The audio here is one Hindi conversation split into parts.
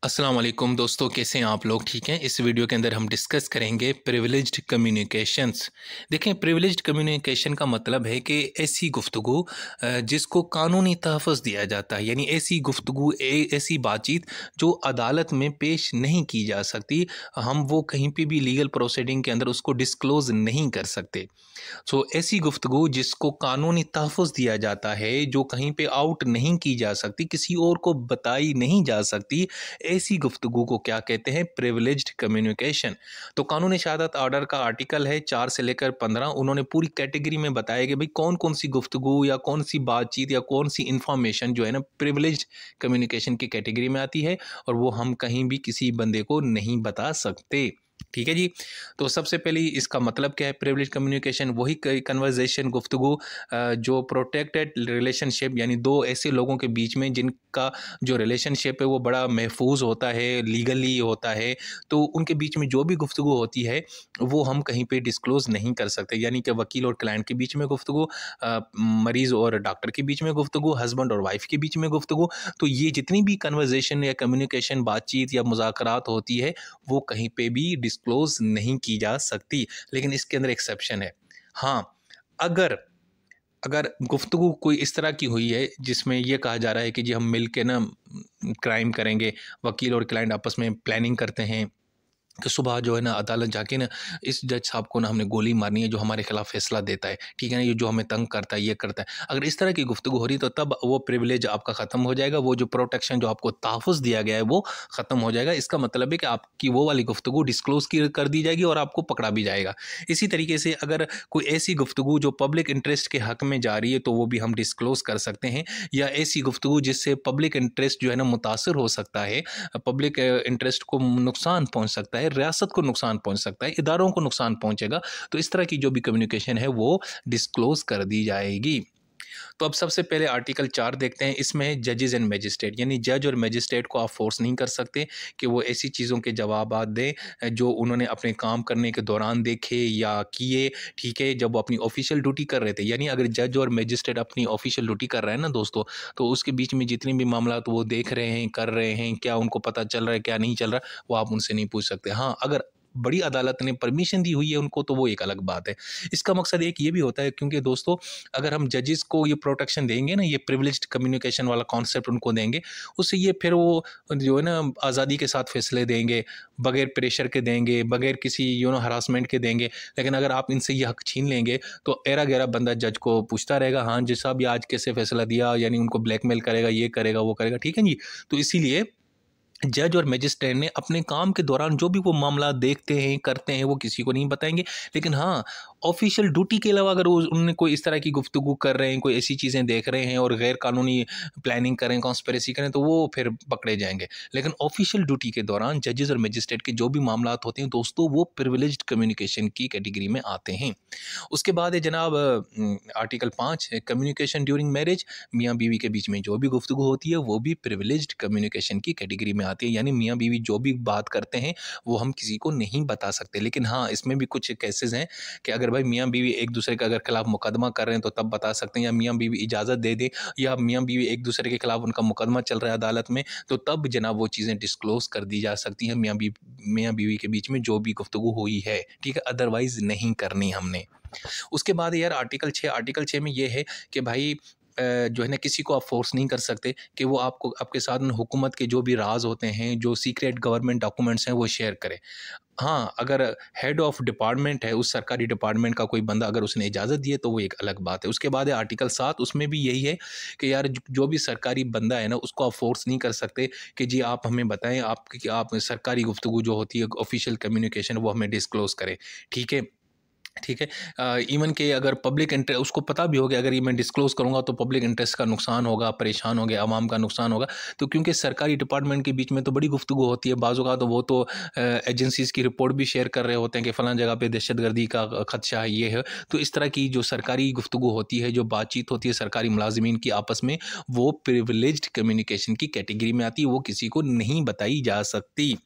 अस्सलाम वालेकुम दोस्तों, कैसे हैं आप लोग? ठीक हैं। इस वीडियो के अंदर हम डिस्कस करेंगे प्रिविलेज्ड कम्युनिकेशंस। देखें, प्रिविलेज्ड कम्युनिकेशन का मतलब है कि ऐसी गुफ्तगू जिसको कानूनी तहफ़्फ़ुज़ दिया जाता है, यानी ऐसी गुफ्तगू ऐसी बातचीत जो अदालत में पेश नहीं की जा सकती। हम वो कहीं पे भी लीगल प्रोसीडिंग के अंदर उसको डिस्क्लोज़ नहीं कर सकते। ऐसी गुफ्तगू जिसको कानूनी तहफ़्फ़ुज़ दिया जाता है, जो कहीं पे आउट नहीं की जा सकती, किसी और को बताई नहीं जा सकती, ऐसी गुफ्तगू को क्या कहते हैं? Privileged communication. तो कानून शहादत ऑर्डर का आर्टिकल है 4 से लेकर 15। उन्होंने पूरी कैटेगरी में बताया कि भाई कौन-कौन सी गुफ्तगू या कौन-सी बातचीत या कौन-सी इन्फॉर्मेशन जो है ना प्रिविलेज्ड कम्युनिकेशन की कैटेगरी में आती है और वो हम कहीं भी किसी बंदे को नहीं बता सकते। ठीक है जी। तो सबसे पहले इसका मतलब क्या है? प्रिविलेज्ड कम्युनिकेशन वही कन्वर्सेशन गुफ्तगू जो प्रोटेक्टेड रिलेशनशिप, यानी दो ऐसे लोगों के बीच में जिनका जो रिलेशनशिप है वो बड़ा महफूज होता है, लीगली होता है। तो उनके बीच में जो भी गुफ्तगू होती है वो हम कहीं पे डिस्क्लोज़ नहीं कर सकते। यानी कि वकील और क्लाइंट के बीच में गुफ्तगू, मरीज़ और डॉक्टर के बीच में गुफ्तगू, हस्बैंड और वाइफ़ के बीच में गुफ्तगू। तो ये जितनी भी कन्वर्सेशन या कम्युनिकेशन, बातचीत या मुज़ाकरात होती है वो कहीं पे भी डिस्क्लोज़ नहीं की जा सकती। लेकिन इसके अंदर एक्सेप्शन है। हाँ, अगर अगर गुफ्तगू कोई इस तरह की हुई है जिसमें ये कहा जा रहा है कि जी हम मिल के ना क्राइम करेंगे, वकील और क्लाइंट आपस में प्लानिंग करते हैं कि सुबह जो है ना अदालत जाके ना इस जज साहब को ना हमने गोली मारनी है जो हमारे खिलाफ फैसला देता है, ठीक है ना, ये जो हमें तंग करता है, ये करता है। अगर इस तरह की गुफ्तगू हो रही तो तब वो प्रिविलेज आपका ख़त्म हो जाएगा, वो जो प्रोटेक्शन जो आपको तहफ़्फ़ुज़ दिया गया है वो ख़त्म हो जाएगा। इसका मतलब है कि आपकी वो वाली गुफ्तगू डिस्क्लोज़ की कर दी जाएगी और आपको पकड़ा भी जाएगा। इसी तरीके से अगर कोई ऐसी गुफ्तगू जो पब्लिक इंटरेस्ट के हक़ में जा रही है तो वो भी हम डिस्क्लोज़ कर सकते हैं, या ऐसी गुफ्तगू जिससे पब्लिक इंटरेस्ट जो है ना मुतासिर हो सकता है, पब्लिक इंटरेस्ट को नुकसान पहुंच सकता है, रियासत को नुकसान पहुंच सकता है, इदारों को नुकसान पहुंचेगा। तो इस तरह की जो भी कम्युनिकेशन है वो डिस्क्लोज कर दी जाएगी। तो अब सबसे पहले आर्टिकल 4 देखते हैं। इसमें है जजेस एंड मजिस्ट्रेट, यानी जज और मजिस्ट्रेट को आप फोर्स नहीं कर सकते कि वो ऐसी चीज़ों के जवाब दें जो उन्होंने अपने काम करने के दौरान देखे या किए, ठीक है, जब वो अपनी ऑफिशियल ड्यूटी कर रहे थे। यानी अगर जज और मजिस्ट्रेट अपनी ऑफिशियल ड्यूटी कर रहे हैं ना दोस्तों, तो उसके बीच में जितने भी मामला तो वो देख रहे हैं, कर रहे हैं, क्या उनको पता चल रहा है, क्या नहीं चल रहा, वो आप उनसे नहीं पूछ सकते। हाँ, अगर बड़ी अदालत ने परमिशन दी हुई है उनको तो वो एक अलग बात है। इसका मकसद एक ये भी होता है क्योंकि दोस्तों अगर हम जजेस को ये प्रोटेक्शन देंगे ना, ये प्रिविलेज्ड कम्युनिकेशन वाला कॉन्सेप्ट उनको देंगे, उससे ये फिर वो जो है ना आज़ादी के साथ फैसले देंगे, बगैर प्रेशर के देंगे, बगैर किसी हरासमेंट के देंगे। लेकिन अगर आप इनसे ये हक छीन लेंगे तो एरा गैरा बंदा जज को पूछता रहेगा, हाँ जज साहब ये आज कैसे फैसला दिया, यानी उनको ब्लैकमेल करेगा, ये करेगा, वो करेगा, ठीक है जी। तो इसीलिए जज और मजिस्ट्रेट ने अपने काम के दौरान जो भी वो मामला देखते हैं, करते हैं, वो किसी को नहीं बताएँगे। लेकिन हाँ, ऑफ़िशियल ड्यूटी के अलावा अगर वो उन्होंने कोई इस तरह की गुफ्तगू कर रहे हैं, कोई ऐसी चीज़ें देख रहे हैं और गैर कानूनी प्लानिंग करें, कॉन्स्पिरेसी करें, तो वो फिर पकड़े जाएँगे। लेकिन ऑफ़िशियल ड्यूटी के दौरान जजेस और मजिस्ट्रेट के जो भी मामलात होते हैं दोस्तों, वो प्रिविलेज्ड कम्युनिकेशन की कैटेगरी में आते हैं। उसके बाद है जनाब आर्टिकल 5 है कम्युनिकेशन ड्यूरिंग मैरिज। मियाँ-बीवी के बीच में जो भी गुफ्तगू होती है वो भी प्रिविलेज्ड कम्युनिकेशन की कैटेगरी में आती है। यानी मियाँ-बीवी जो भी बात करते हैं वो हम किसी को नहीं बता सकते। लेकिन हाँ, इसमें भी कुछ केसेज़ हैं कि अगर भाई मियाँ-बीवी एक-दूसरे के अगर खिलाफ मुकदमा कर रहे हैं तो तब बता सकते हैं, या मियाँ-बीवी इजाज़त दे दें, या मियाँ-बीवी एक-दूसरे के खिलाफ उनका मुकदमा चल रहा है अदालत में, तो तब जनाब वो चीज़ें डिस्क्लोज़ कर दी जा सकती हैं मियाँ-बीवी के बीच में जो भी गुफ्तगू हुई है, ठीक है? अदरवाइज़ नहीं करनी हमने। उसके बाद यार आर्टिकल 6 में ये है कि भाई जो है ना किसी को आप फोर्स नहीं कर सकते कि वो आपको आपके साथ में हुकूमत के जो भी राज होते हैं, जो सीक्रेट गवर्नमेंट डॉक्यूमेंट्स हैं वो शेयर करे। हाँ, अगर हेड ऑफ डिपार्टमेंट है, उस सरकारी डिपार्टमेंट का कोई बंदा अगर उसने इजाज़त दी है तो वो एक अलग बात है। उसके बाद है आर्टिकल 7, उसमें भी यही है कि यार जो भी सरकारी बंदा है ना उसको आप फोर्स नहीं कर सकते कि जी आप हमें बताएँ आप सरकारी गुफ्तगू जो होती है ऑफ़िशियल कम्युनिकेशन वो हमें डिस्क्लोज़ करें। ठीक है? ठीक है। इवन कि अगर पब्लिक इंटरेस्ट उसको पता भी हो गया अगर ये मैं डिस्क्लोज़ करूँगा तो पब्लिक इंटरेस्ट का नुकसान होगा, परेशान होंगे, आवाम का नुकसान होगा। तो क्योंकि सरकारी डिपार्टमेंट के बीच में तो बड़ी गुफ्तगू होती है, बाज़ औक़ात तो वो तो एजेंसीज़ की रिपोर्ट भी शेयर कर रहे होते हैं कि फ़लाँ जगह पे दहशतगर्दी का ख़दशा है, ये है। तो इस तरह की जो सरकारी गुफ्तगू होती है, जो बातचीत होती है सरकारी मुलाज़िमीन की आपस में, वो प्रिविलेज्ड कम्युनिकेशन की कैटेगरी में आती है, वो किसी को नहीं बताई जा सकती।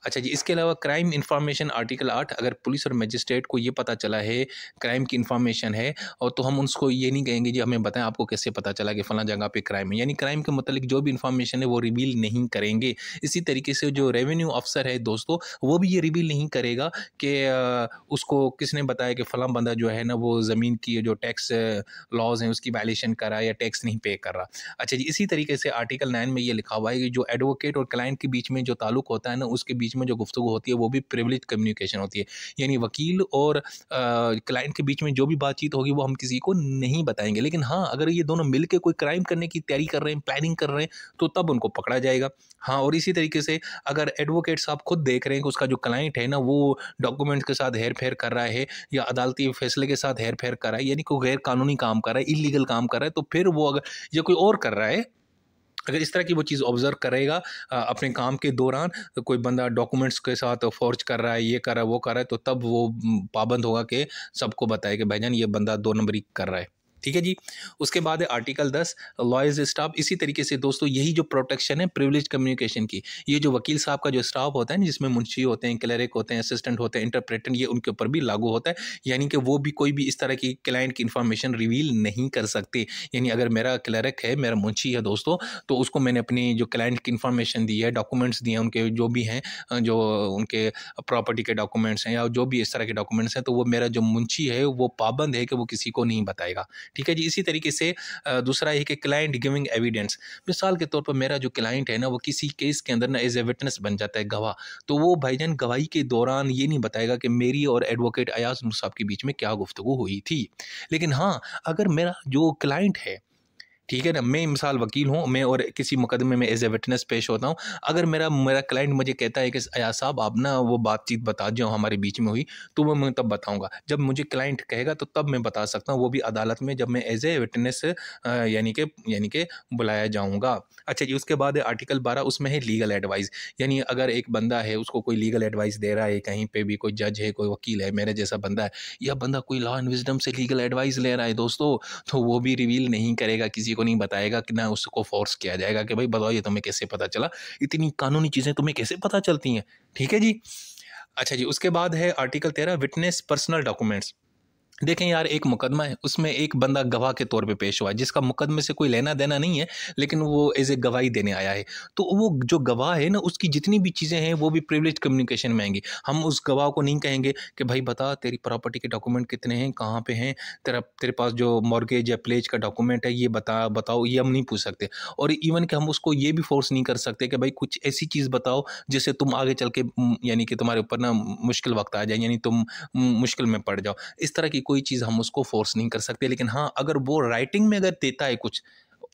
अच्छा जी, इसके अलावा क्राइम इन्फॉर्मेशन आर्टिकल 8, अगर पुलिस और मजिस्ट्रेट को ये पता चला है क्राइम की इन्फॉर्मेशन है, और तो हम उसको ये नहीं कहेंगे जी हमें बताएं आपको कैसे पता चला कि फ़लाँ जगह पे क्राइम है, यानी क्राइम के मतलब जो भी इन्फॉर्मेशन है वो रिवील नहीं करेंगे। इसी तरीके से जो रेवेन्यू अफसर है दोस्तों, वो भी ये रिवील नहीं करेगा कि उसको किसने बताया कि फ़लाँ बंदा जो है ना वो ज़मीन की जो टैक्स लॉज हैं उसकी वायलेशन कर रहा है या टैक्स नहीं पे कर रहा। अच्छा जी, इसी तरीके से आर्टिकल 9 में ये लिखा हुआ है कि जो एडवोकेट और क्लाइंट के बीच में जो ताल्लुक होता है ना, उसके बीच में जो गुफ्तगू होती है वो भी प्रिविलेज्ड कम्युनिकेशन होती है। यानी वकील और क्लाइंट के बीच में जो भी बातचीत होगी वो हम किसी को नहीं बताएँगे। लेकिन हाँ, अगर ये दोनों मिल के कोई क्राइम करने की तैयारी कर रहे हैं, प्लानिंग कर रहे हैं, तो तब उनको पकड़ा जाएगा। हाँ, और इसी तरीके से अगर एडवोकेट साहब खुद देख रहे हैं कि उसका जो क्लाइंट है ना वो डॉक्यूमेंट्स के साथ हेर-फेर कर रहा है या अदालती फैसले के साथ हेर-फेर कर रहा है, यानी कोई गैर कानूनी काम कर रहा है, इल्लीगल काम कर रहा है, तो फिर वो अगर या कोई और कर रहा है, अगर इस तरह की वो चीज़ ऑब्ज़र्व करेगा अपने काम के दौरान, तो कोई बंदा डॉक्यूमेंट्स के साथ फ़ॉर्ज कर रहा है, ये कर रहा है, वो कर रहा है, तो तब वो पाबंद होगा कि सबको बताए कि भाईजान ये बंदा 2 नंबरी कर रहा है। ठीक है जी? उसके बाद है आर्टिकल 10, लॉयर्स स्टाफ। इसी तरीके से दोस्तों यही जो प्रोटेक्शन है प्रिविलेज्ड कम्युनिकेशन की, ये जो वकील साहब का जो स्टाफ होता है ना, जिसमें मुंशी होते हैं, क्लर्क होते हैं, असिस्टेंट होते हैं, इंटरप्रेटर, ये उनके ऊपर भी लागू होता है। यानी कि वो भी कोई भी इस तरह की क्लाइंट की इन्फॉर्मेशन रिवील नहीं कर सकते। यानी अगर मेरा क्लर्क है, मेरा मुंशी है दोस्तों, तो उसको मैंने अपनी जो क्लाइंट की इन्फॉर्मेशन दी है, डॉक्यूमेंट्स दिए हैं उनके जो भी हैं, जो उनके प्रॉपर्टी के डॉक्यूमेंट्स हैं या जो भी इस तरह के डॉक्यूमेंट्स हैं, तो वो मेरा जो मुंशी है वो पाबंद है कि वो किसी को नहीं बताएगा। ठीक है जी? इसी तरीके से दूसरा है कि क्लाइंट गिविंग एविडेंस। मिसाल के तौर पर मेरा जो क्लाइंट है ना वो किसी केस के अंदर ना एज ए विटनेस बन जाता है, गवाह। तो वो भाईजान गवाही के दौरान ये नहीं बताएगा कि मेरी और एडवोकेट अयाज नूर साहब के बीच में क्या गुफ्तगू हुई थी। लेकिन हाँ, अगर मेरा जो क्लाइंट है, ठीक है ना, मैं मिसाल वकील हूँ, मैं और किसी मुकदमे में एज ए विटनेस पेश होता हूँ। अगर मेरा मेरा क्लाइंट मुझे कहता है कि अयाज साहब आप ना वो बातचीत बता जो हमारे बीच में हुई, तो वो मैं तब बताऊँगा। जब मुझे क्लाइंट कहेगा तो तब मैं बता सकता हूँ, वो भी अदालत में जब मैं एज ए विटनेस यानी कि बुलाया जाऊँगा। अच्छा जी, उसके बाद है आर्टिकल 12, उसमें है लीगल एडवाइस। यानी अगर एक बंदा है उसको कोई लीगल एडवाइस दे रहा है, कहीं पे भी कोई जज है, कोई वकील है, मेरे जैसा बंदा है, या बंदा कोई लॉ एंड विज़डम से लीगल एडवाइस ले रहा है दोस्तों, तो वो भी रिवील नहीं करेगा, किसी को नहीं बताएगा, कि ना उसको फोर्स किया जाएगा कि भाई बताओ ये तुम्हें कैसे पता चला, इतनी कानूनी चीज़ें तुम्हें कैसे पता चलती हैं। ठीक है जी? अच्छा जी, उसके बाद है आर्टिकल 13, विटनेस पर्सनल डॉक्यूमेंट्स। देखें यार, एक मुकदमा है, उसमें एक बंदा गवाह के तौर पे पेश हुआ है, जिसका मुकदमे से कोई लेना देना नहीं है, लेकिन वो एज ए गवाही देने आया है। तो वो जो गवाह है ना, उसकी जितनी भी चीज़ें हैं वो भी प्रिविलेज कम्युनिकेशन में आएंगी। हम उस गवाह को नहीं कहेंगे कि भाई बता तेरी प्रॉपर्टी के डॉक्यूमेंट कितने हैं, कहाँ पे हैं, तेरे पास जो मॉर्गेज या प्लेज का डॉक्यूमेंट है ये बताओ, ये हम नहीं पूछ सकते। और इवन कि हम उसको ये भी फोर्स नहीं कर सकते कि भाई कुछ ऐसी चीज़ बताओ जिससे तुम आगे चल के यानी कि तुम्हारे ऊपर ना मुश्किल वक्त आ जाए, यानी तुम मुश्किल में पड़ जाओ। इस तरह की कोई चीज़ हम उसको फ़ोर्स नहीं कर सकते। लेकिन हाँ, अगर वो राइटिंग में अगर देता है कुछ,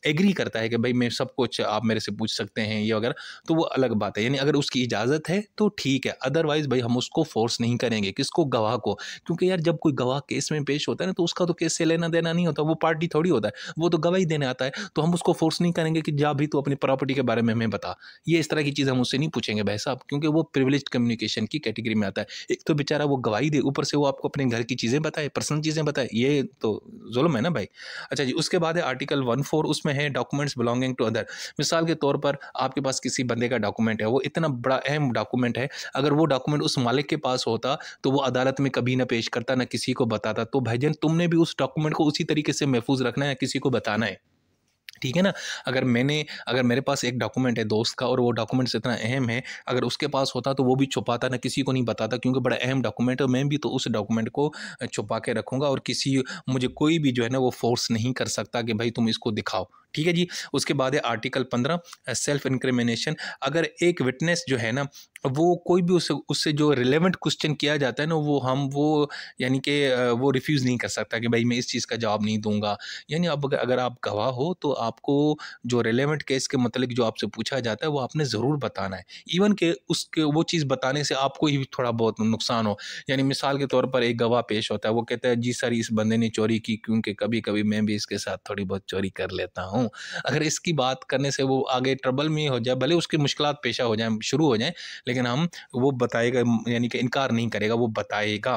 एग्री करता है कि भाई मैं सब कुछ आप मेरे से पूछ सकते हैं ये वगैरह, तो वो अलग बात है। यानी अगर उसकी इजाज़त है तो ठीक है, अदरवाइज़ भाई हम उसको फ़ोर्स नहीं करेंगे। किसको? गवाह को। क्योंकि यार जब कोई गवाह केस में पेश होता है ना, तो उसका तो केस से लेना देना नहीं होता, वो पार्टी थोड़ी होता है, वो तो गवाही देने आता है। तो हम उसको फ़ोर्स नहीं करेंगे कि जा भाई तू अपनी प्रॉपर्टी के बारे में हमें बता। ये इस तरह की चीज़ हम उससे नहीं पूछेंगे भाई साहब, क्योंकि वो प्रिविलेज्ड कम्युनिकेशन की कैटेगरी में आता है। एक तो बेचारा वो गवाही दे, ऊपर से वो आपको अपने घर की चीज़ें बताए, पर्सनल चीज़ें बताए, ये तो ज़ुल्म है ना भाई। अच्छा जी, उसके बाद है आर्टिकल 14, उसमें है डॉक्यूमेंट्स बिलोंगिंग टू अदर। मिसाल के तौर पर आपके पास किसी बंदे का डॉक्यूमेंट है, वो इतना बड़ा अहम डॉक्यूमेंट है, अगर वो डॉक्यूमेंट उस मालिक के पास होता तो वो अदालत में कभी ना पेश करता, ना किसी को बताता। तो भाईजान तुमने भी उस डॉक्यूमेंट को उसी तरीके से महफूज रखना है, किसी को बताना है। ठीक है ना? अगर मेरे पास एक डॉक्यूमेंट है दोस्त का और वो डॉक्यूमेंट्स इतना अहम है, अगर उसके पास होता तो वो भी छुपाता, ना किसी को नहीं बताता, क्योंकि बड़ा अहम डॉक्यूमेंट है। मैं भी तो उस डॉक्यूमेंट को छुपा के रखूँगा, और मुझे कोई भी जो है ना वो फ़ोर्स नहीं कर सकता कि भाई तुम इसको दिखाओ। ठीक है जी? उसके बाद है आर्टिकल 15, सेल्फ इंक्रिमिनेशन। अगर एक विटनेस जो है ना, वो कोई भी उससे उससे जो रिलेवेंट क्वेश्चन किया जाता है ना, वो यानी कि वो रिफ्यूज़ नहीं कर सकता कि भाई मैं इस चीज़ का जवाब नहीं दूँगा। यानी अब अगर आप गवाह हो तो आपको जो रिलेवेंट केस के मतलब जो आपसे पूछा जाता है वो आपने ज़रूर बताना है। इवन कि उसके वो चीज़ बताने से आपको ही थोड़ा बहुत नुकसान हो। यानी मिसाल के तौर पर एक गवाह पेश होता है, वो कहता है जी सर इस बंदे ने चोरी की, क्योंकि कभी-कभी मैं भी इसके साथ थोड़ी बहुत चोरी कर लेता हूँ। अगर इसकी बात करने से वो आगे ट्रबल में हो जाए, भले उसकी मुश्किलात पेशा हो जाएँ, शुरू हो जाएँ, लेकिन वो बताएगा, यानी कि इनकार नहीं करेगा, वो बताएगा।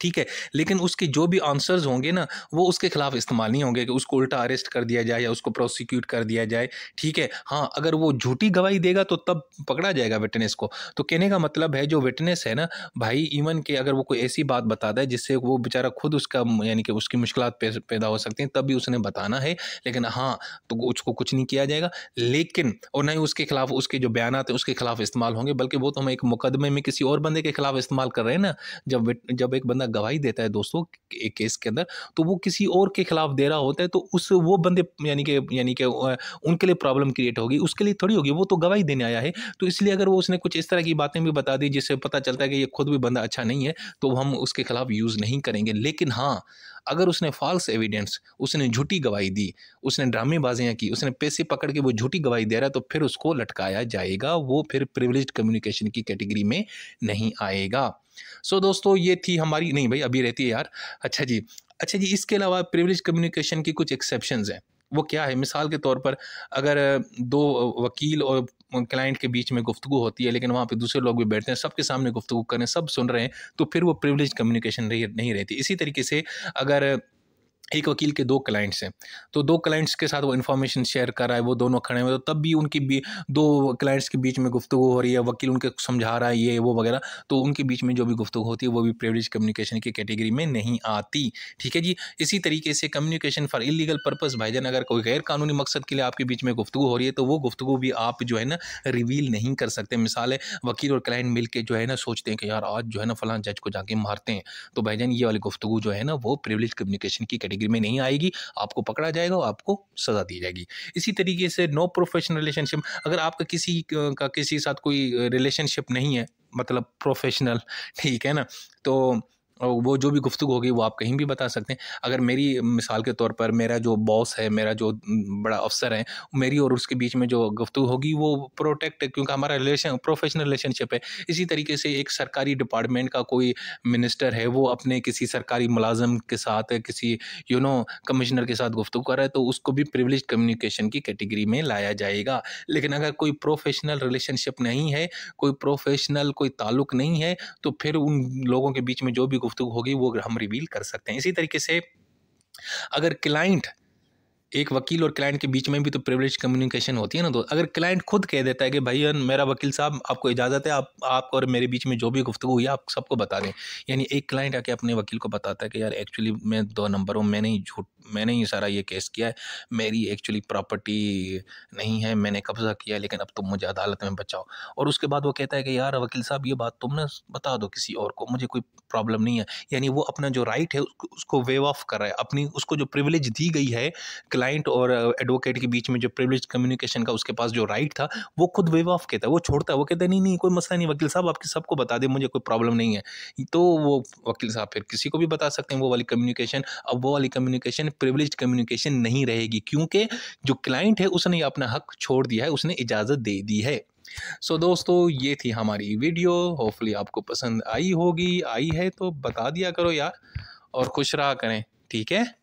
ठीक है, लेकिन उसके जो भी आंसर्स होंगे ना, वो उसके खिलाफ इस्तेमाल नहीं होंगे कि उसको उल्टा अरेस्ट कर दिया जाए या उसको प्रोसिक्यूट कर दिया जाए, ठीक है। हाँ, अगर वो झूठी गवाही देगा तो तब पकड़ा जाएगा विटनेस को। तो कहने का मतलब है जो विटनेस है ना भाई, इवन कि अगर वो कोई ऐसी बात बताता है जिससे वो बेचारा खुद उसका यानी कि उसकी मुश्किलात पैदा हो सकती हैं, तब भी उसने बताना है। लेकिन हाँ, तो उसको कुछ नहीं किया जाएगा, लेकिन और ना ही उसके खिलाफ उसके जो बयानात हैं उसके खिलाफ इस्तेमाल होंगे, बल्कि वो तो हम एक मुकदमे में किसी और बंदे के खिलाफ इस्तेमाल कर रहे हैं ना। जब एक बंदा गवाही देता है दोस्तों एक केस के अंदर, तो वो किसी और के खिलाफ दे रहा होता है, तो उस वो बंदे यानी कि उनके लिए प्रॉब्लम क्रिएट होगी, उसके लिए थोड़ी होगी, वो तो गवाही देने आया है। तो इसलिए अगर वो उसने कुछ इस तरह की बातें भी बता दी जिससे पता चलता है कि ये खुद भी बंदा अच्छा नहीं है, तो हम उसके खिलाफ यूज़ नहीं करेंगे। लेकिन हाँ, अगर उसने फॉल्स एविडेंस, उसने झूठी गवाही दी, उसने ड्रामेबाजियाँ की, उसने पैसे पकड़ के वो झूठी गवाही दे रहा है, तो फिर उसको लटकाया जाएगा, वो फिर प्रिविलेज्ड कम्युनिकेशन की कैटेगरी में नहीं आएगा। सो दोस्तों, ये थी हमारी, नहीं भाई अभी रहती है यार। अच्छा जी, इसके अलावा प्रिविलेज कम्युनिकेशन की कुछ एक्सेप्शंस हैं। वो क्या है? मिसाल के तौर पर अगर दो वकील और क्लाइंट के बीच में गुफ्तगू होती है, लेकिन वहाँ पे दूसरे लोग भी बैठते हैं, सबके सामने गुफ्तगू कर रहे हैं, सब सुन रहे हैं, तो फिर वो प्रिविलेज कम्युनिकेशन नहीं रहती। इसी तरीके से अगर एक वकील के 2 क्लाइंट्स हैं, तो 2 क्लाइंट्स के साथ वो इन्फॉर्मेशन शेयर कर रहा है, वो दोनों खड़े हुए, तो तब भी उनकी 2 क्लाइंट्स के बीच में गुफ्तगू हो रही है, वकील उनके समझा रहा है ये वो वगैरह, तो उनके बीच में जो भी गुफ्तगू होती है वो भी प्रिविलेज कम्युनिकेशन की कैटेगरी में नहीं आती, ठीक है जी। इसी तरीके से कम्युनिकेशन फॉर इलीगल पर्पस, भाईजान अगर कोई गैर कानूनी मकसद के लिए आपके बीच में गुफ्तगू हो रही है, तो वो गुफ्तगू भी आप जो है ना रिवील नहीं कर सकते। मिसाल है, वकील और क्लाइंट मिल के जो है ना सोचते हैं कि यार आज जो है ना फलां जज को जाके मारते हैं, तो भाईजान ये वाली गुफ्तगू जो है ना वो प्रिविलेज कम्युनिकेशन की कैटेगरी में नहीं आएगी, आपको पकड़ा जाएगा और आपको सज़ा दी जाएगी। इसी तरीके से नो प्रोफेशनल रिलेशनशिप, अगर आपका किसी का किसी के साथ कोई रिलेशनशिप नहीं है, मतलब प्रोफेशनल, ठीक है ना, तो वो जो भी गुफ्तगू होगी वो आप कहीं भी बता सकते हैं। अगर मेरी मिसाल के तौर पर मेरा जो बॉस है, मेरा जो बड़ा अफ़सर है, मेरी और उसके बीच में जो गुफ्तगू होगी वो प्रोटेक्ट है, क्योंकि हमारा प्रोफेशनल रिलेशनशिप है। इसी तरीके से एक सरकारी डिपार्टमेंट का कोई मिनिस्टर है, वो अपने किसी सरकारी मुलाज़िम के साथ किसी कमिश्नर के साथ गुफ्तगू कर रहा है, तो उसको भी प्रिविलेज कम्युनिकेशन की कैटेगरी में लाया जाएगा। लेकिन अगर कोई प्रोफेशनल रिलेशनशिप नहीं है, कोई प्रोफेशनल कोई ताल्लुक नहीं है, तो फिर उन लोगों के बीच में जो भी गुफ्तगू होगी वो हम रिवील कर सकते हैं। इसी तरीके से अगर क्लाइंट, एक वकील और क्लाइंट के बीच में भी तो प्रिविलेज कम्युनिकेशन होती है ना, तो अगर क्लाइंट खुद कह देता है कि भैया मेरा वकील साहब आपको इजाज़त है, आप और मेरे बीच में जो भी गुफ्तगू हुई है आप सबको बता दें। यानी एक क्लाइंट आके अपने वकील को बताता है कि यार एक्चुअली मैं 2 नंबर हूँ, मैंने ही सारा ये केस किया है, मेरी एक्चुअली प्रॉपर्टी नहीं है, मैंने कब्ज़ा किया है, लेकिन अब तुम मुझे अदालत में बचाओ। और उसके बाद वो कहता है कि यार वकील साहब ये बात तुम ना बता दो किसी और को, मुझे कोई प्रॉब्लम नहीं है। यानी वो अपना जो राइट है उसको वेव ऑफ कर रहा है, अपनी उसको जो प्रिविलेज दी गई है क्लाइंट और एडवोकेट के बीच में, जो प्रिविलेज कम्युनिकेशन का उसके पास जो राइट था, वो खुद वेव ऑफ कहता है, वो छोड़ता है, वो कहता है नहीं कोई मसला नहीं वकील साहब, आपके सबको बता दे, मुझे कोई प्रॉब्लम नहीं है। तो वो वकील साहब फिर किसी को भी बता सकते हैं वो वाली कम्युनिकेशन। अब वो वाली कम्युनिकेशन प्रिविलेज कम्युनिकेशन नहीं रहेगी, क्योंकि जो क्लाइंट है उसने अपना हक छोड़ दिया है, उसने इजाज़त दे दी है। सो दोस्तों, ये थी हमारी वीडियो, होपफुली आपको पसंद आई होगी, आई है तो बता दिया करो यार, और खुश रहा करें, ठीक है।